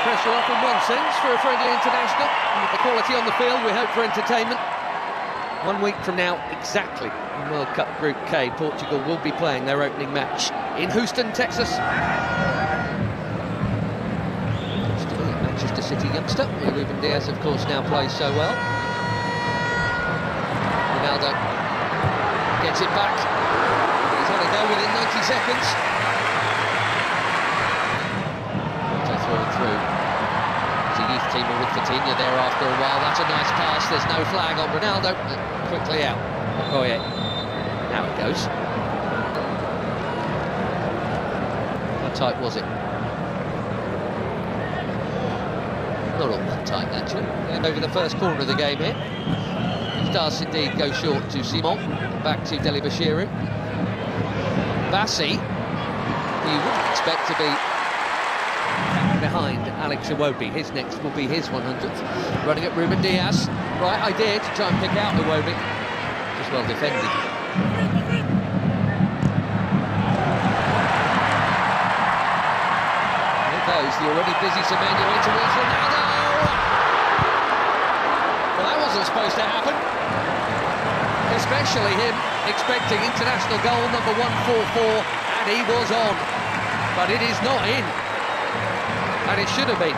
Pressure off in one sense for a friendly international. And with the quality on the field, we hope for entertainment. 1 week from now, exactly, in World Cup Group K, Portugal will be playing their opening match in Houston, Texas. Still a Manchester City youngster, where Ruben Dias, of course, now plays so well. Ronaldo gets it back. He's had a go within 90 seconds. Through. It's a youth teamer with Coutinho there after a while. That's a nice pass. There's no flag on Ronaldo. Quickly out. Okoye. Now it goes. How tight was it? Not all that tight, actually. And over the first corner of the game here. It does indeed go short to Simon. Back to Dele-Bashiru. Bassi, who you wouldn't expect to be behind Alex Iwobi. His next will be his 100th. Running at Ruben Dias. Right idea to try and pick out Iwobi. Just well defended. Here goes the already busy Semenyo in towards Ronaldo. Well, that wasn't supposed to happen. Especially him expecting international goal number 144, and he was on. But it is not in. And it should have been.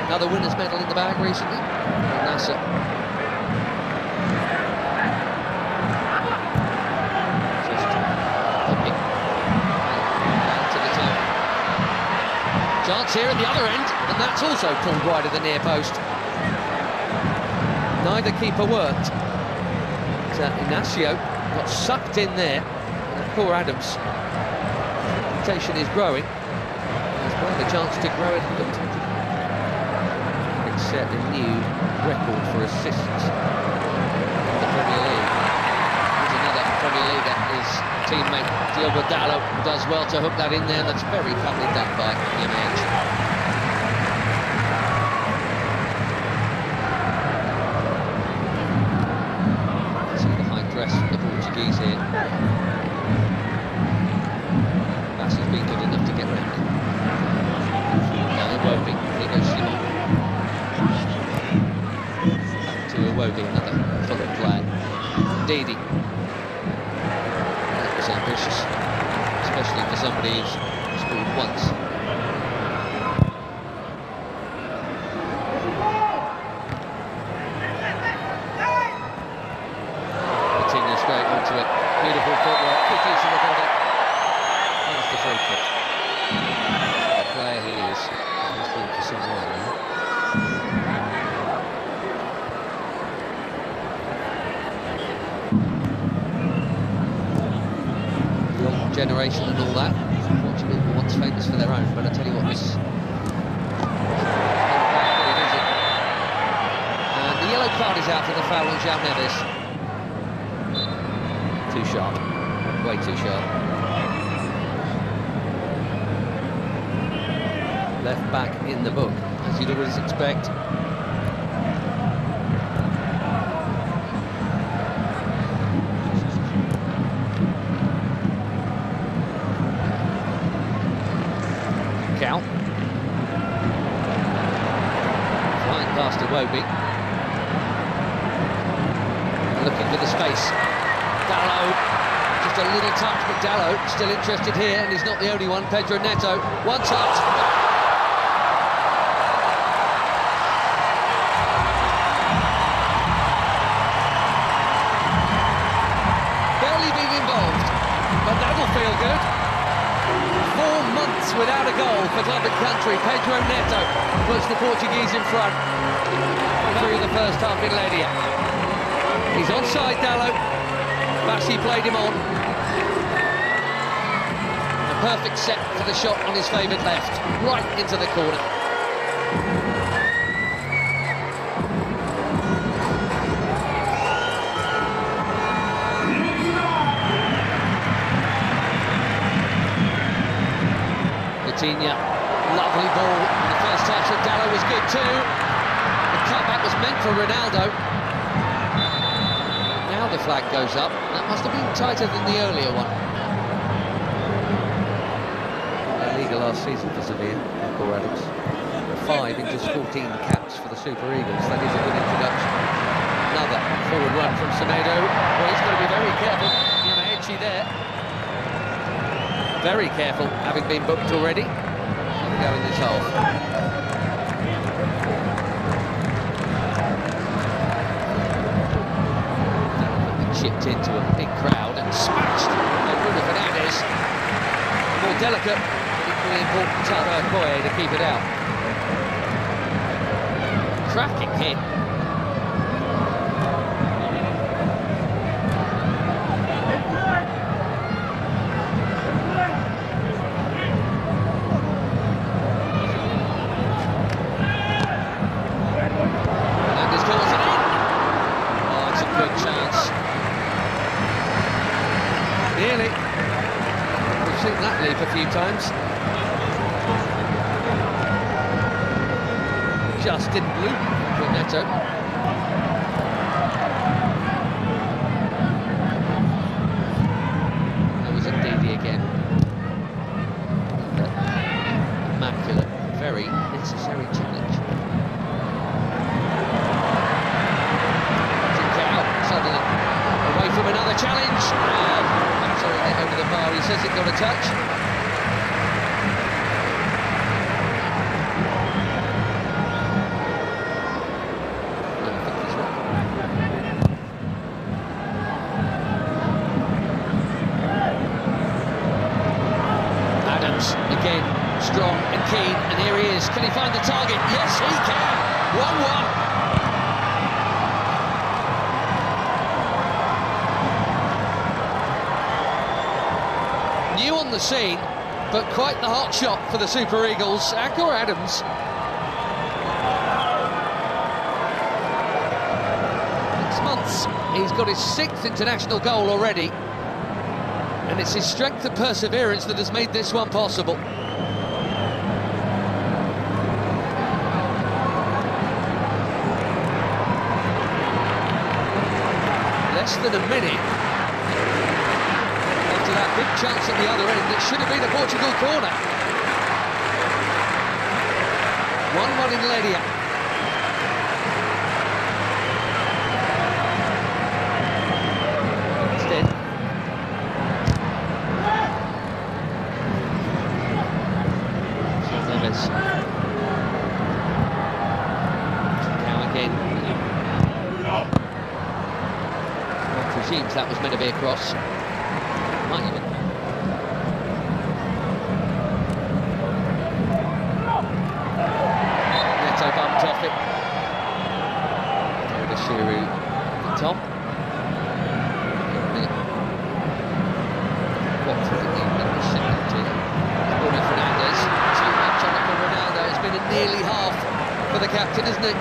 Another winner's medal in the bag recently. Nasser. Just hopping down to the top. Chance here at the other end, and that's also pulled wide of the near post. Neither keeper worked. Inacio got sucked in there, and poor Adams. Reputation is growing. He's got the chance to grow it. It's set a new record for assists in the Premier League. There's another Premier League. His teammate Diogo Dalot does well to hook that in there. That's very cleverly done by Jimenez. From the Portuguese here. Bassi's been good enough to get round it. Now Iwobi, here goes Simon. Back to Iwobi, another Fulham player. Ndidi. That was ambitious, especially for somebody who's scored once. Beautiful footwork, good use of the body. That's the free kick. The player he is, he's been for some while now. Young generation and all that. Portugal were once famous for their own, but I tell you what, this... And the yellow card is out for the foul on João Neves. Too sharp, way too sharp. Left back in the book, as you'd always expect. Cal. Flying past Iwobi. Looking for the space. Dalot, just a little touch, but Dalot still interested here, and he's not the only one. Pedro Neto, one touch. Barely being involved, but that'll feel good. 4 months without a goal for club and country. Pedro Neto puts the Portuguese in front through the first half in Ledia. He's onside, Dalot. Bassi played him on. A perfect set for the shot on his favoured left, right into the corner. Coutinho, lovely ball. And the first touch of Dalot was good too. The cutback was meant for Ronaldo. Now the flag goes up. That must have been tighter than the earlier one. Illegal last season for Sevilla, Paul Adams. 5 in just 14 caps for the Super Eagles. That is a good introduction. Another forward run from Semedo. Well, he's got to be very careful. Yamaechi there. Very careful, having been booked already. Have a go in this half. Chipped into a big crowd and smashed by Bruno Fernandes. More delicate, but equally important Taro Okoye to keep it out. Cracking hit. Fernandes calls it in. Oh, it's a good chance. Nearly. We've seen that leap a few times. Just didn't loop for Neto. There was Ndidi again. Immaculate, very necessary challenge. Suddenly away from another challenge. Sorry, over the bar. He says it got a touch. Adams again, strong and keen, and here he is. Can he find the target? Yes, he can. 1-1. New on the scene, but quite the hot shot for the Super Eagles. Akor Adams. 6 months, he's got his 6th international goal already. And it's his strength and perseverance that has made this one possible. Less than a minute after that big chance at the other end, it should have been a Portugal corner. 1-1 in Ledia. Now again. One presumes that was meant to be a cross. Might even. Neto bumped off it. Over to Shiru at the top. Watford in the second team. Bruno Fernandes. Too much on it for Ronaldo. It's been a nearly half for the captain, isn't it?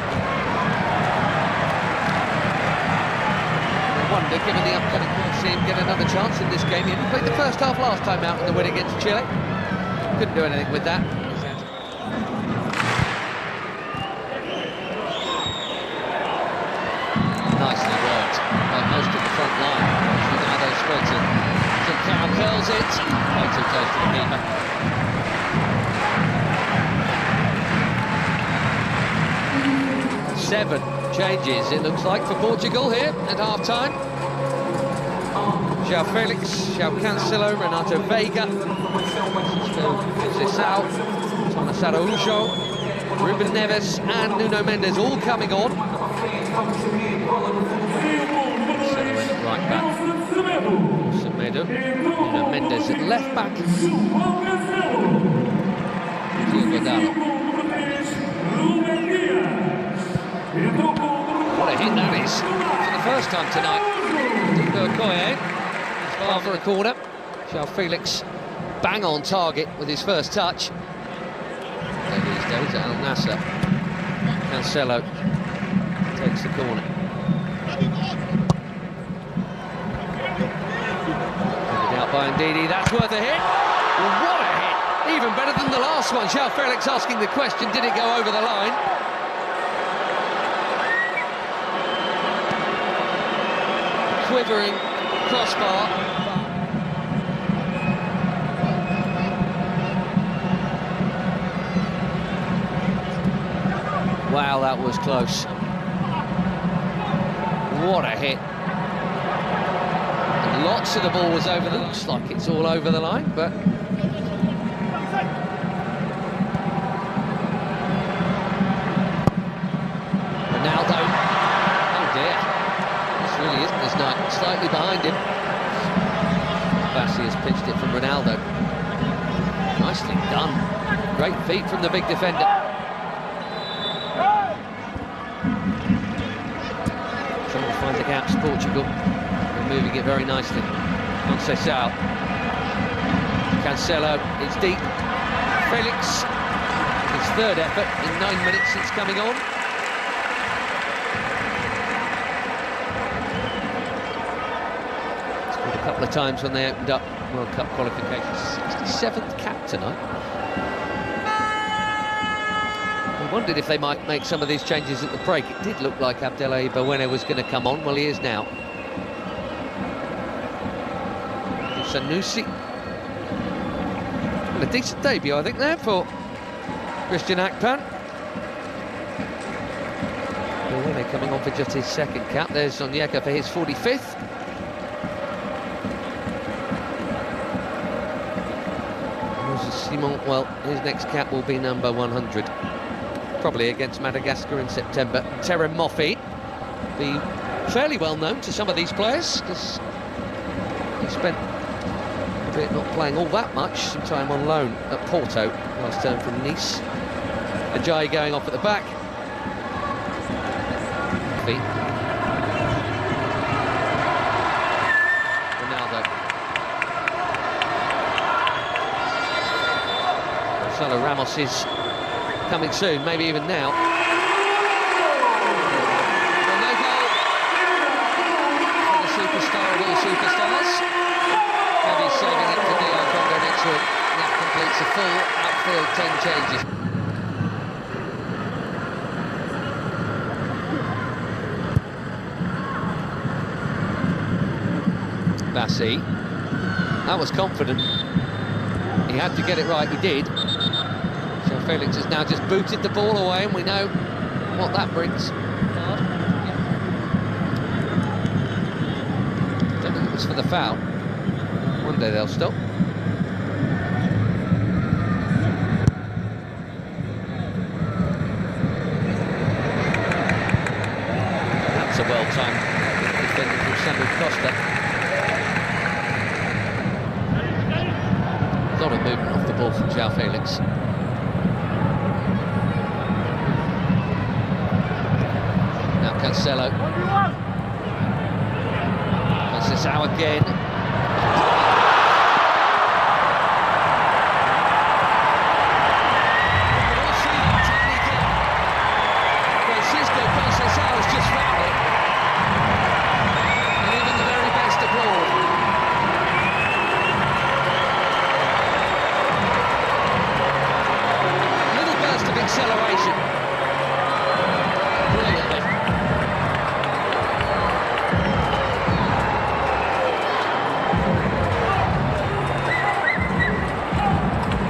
I wonder, given the upcoming, we'll see him get another chance in this game. He played the first half last time out in the win against Chile. Couldn't do anything with that. Nicely worked by most of the front line. Ronaldo spreads it. Trincao curls it. Way too close to the keeper. Seven changes, it looks like, for Portugal here at half-time. João Felix, João Cancelo, Renato Veiga, Sissao, Thomas Araújo, Ruben Neves and Nuno Mendes all coming on. Right back, Semedo, Nuno Mendes at left back, Diogo. What a hit that is for the first time tonight. Taro Okoye is far for a corner. João Felix bang on target with his first touch. There he goes at Al Nassr. Cancelo takes the corner. Headed out by Ndidi, that's worth a hit. Well, what a hit! Even better than the last one. João Felix asking the question, did it go over the line? quivering crossbar. Wow, that was close. What a hit. And lots of the ball was over the... Looks like it's all over the line, but... Ronaldo. Oh dear. This really isn't his night. Slightly behind him. Bassey has pitched it from Ronaldo. Nicely done. Great feet from the big defender. Trying to find the gaps, Portugal. They're moving it very nicely. Conceição. Cancelo, it's deep. Felix, his third effort in 9 minutes since coming on. Scored a couple of times when they opened up World Cup qualifications. 67th cap tonight. We wondered if they might make some of these changes at the break. It did look like Abdelhai Bawene was going to come on. Well, he is now. Sanusi. Well, a decent debut, I think, there for Christian Akpan. Bawene coming on for just his second cap. There's Onyeka for his 45th. Simon, well, his next cap will be number 100. Probably against Madagascar in September. Terem Moffi, be fairly well known to some of these players, because he spent a bit not playing all that much, some time on loan at Porto last term from Nice. Ajayi going off at the back. Ronaldo. Marcelo Ramos is coming soon, maybe even now. Well, no goal for the superstar of all superstars. Maybe he's saving it for DR Congo next week. That completes a full outfield 10 changes. Bassey. That was confident. He had to get it right, he did. So Felix has now just booted the ball away, and we know what that brings. Don't think it was for the foul. One day they'll stop. That's a well-timed defending from Samuel Costa. A lot of movement off the ball from João Felix. Now Cancelo. Conceição again. Francisco Conceição has just found it. And even the very best abroad. Of acceleration. Brilliantly.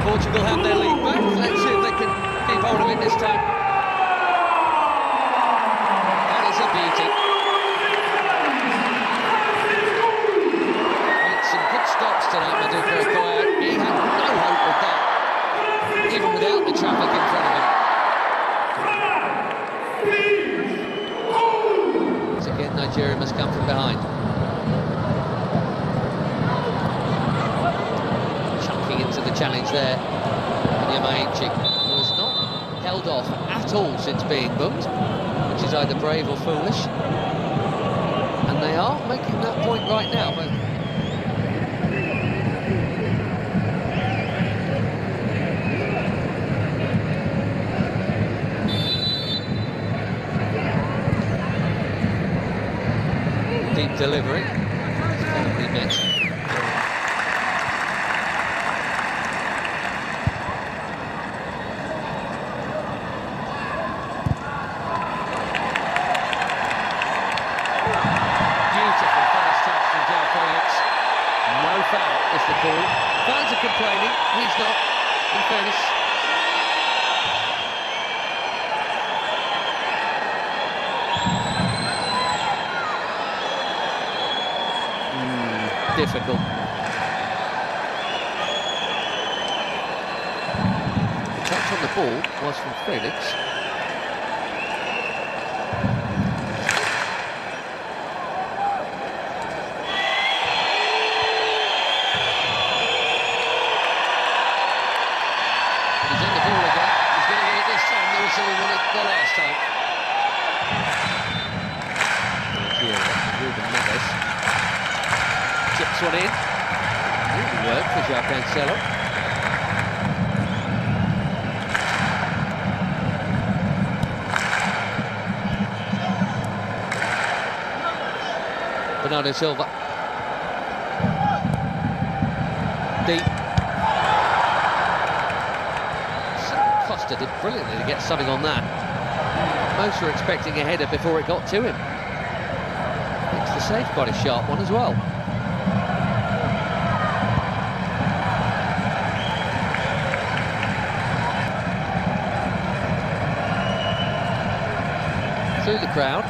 Portugal have their lead back. Let's see if they can keep hold of it this time. That is a beauty. It's some good stops tonight, Maduka Okoye. He had no hope of that, even without the traffic in front of him. So again, Nigeria must come from behind. Chunking into the challenge there. Yamaichi was not held off at all since being booked, which is either brave or foolish. And they are making that point right now. But deep delivery, perfectly met. Beautiful first is the call. Fans are complaining, he's not, in fairness. Difficult. The touch on the ball was from Felix. He's on the ball again. He's going to get it this time. The whistle he won it the last time. Here, Ruben Neves. Chips one in. Really worked for João Cancelo. Bernardo Silva. Deep. Costa did brilliantly to get something on that. Most were expecting a header before it got to him. Makes the save quite a sharp one as well. Through the crowd.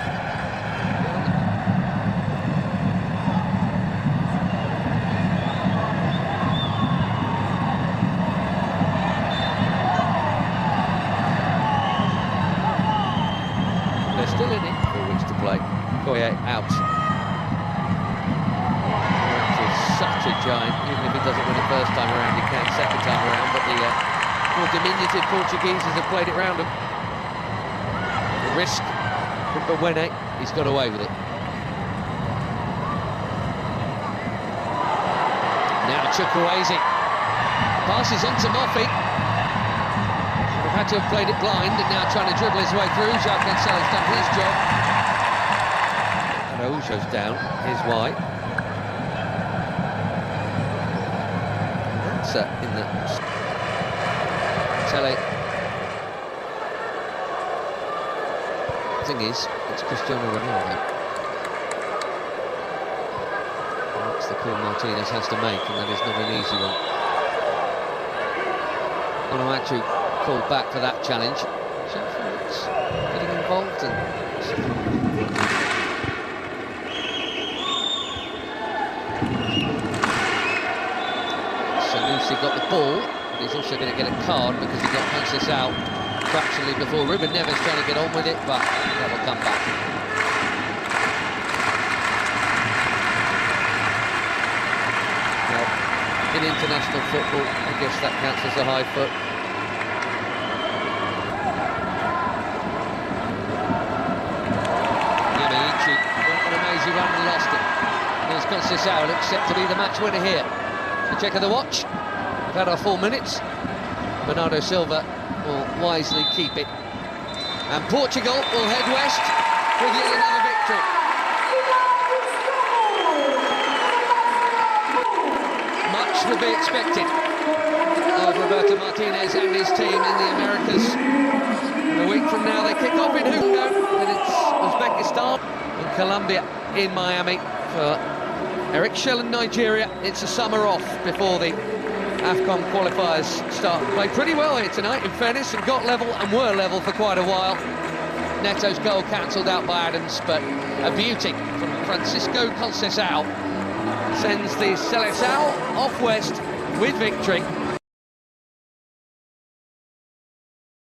They're still in it, 4 weeks to play. Koye out. He's such a giant, even if he doesn't win the first time around, he can second time around, but the more diminutive Portugueses have played it round him. The risk. But Wene, he's got away with it. Now Chukwueze passes on to Moffi. We've had to have played it blind and now trying to dribble his way through. João Cancelo's done his job. And Araujo's down. Here's why. That's in the Tele. Thing is, it's Cristiano Ronaldo. That's the call Martinez has to make, and that is not an easy one. Onuachu called back for that challenge. Felix getting involved and Sanusi got the ball, but he's also going to get a card because he got Francis out fractionally before. Ruben Neves trying to get on with it, but that will come back. Well, in international football, I guess that counts as a high foot. Yamaichi went on an amazing run and lost it. Here's Conceição, looks set to be the match winner here. The check of the watch. We've had our 4 minutes. Bernardo Silva will wisely keep it. And Portugal will head west with yet another victory. Much would be expected of Roberto Martinez and his team in the Americas. And a week from now they kick off in Hugo, and it's Uzbekistan and Colombia in Miami. For Eric Shell and Nigeria, it's a summer off before the AFCON qualifiers start. Played pretty well here tonight, in fairness, and got level and were level for quite a while. Neto's goal cancelled out by Adams, but a beauty from Francisco Conceição sends the Seleção off west with victory.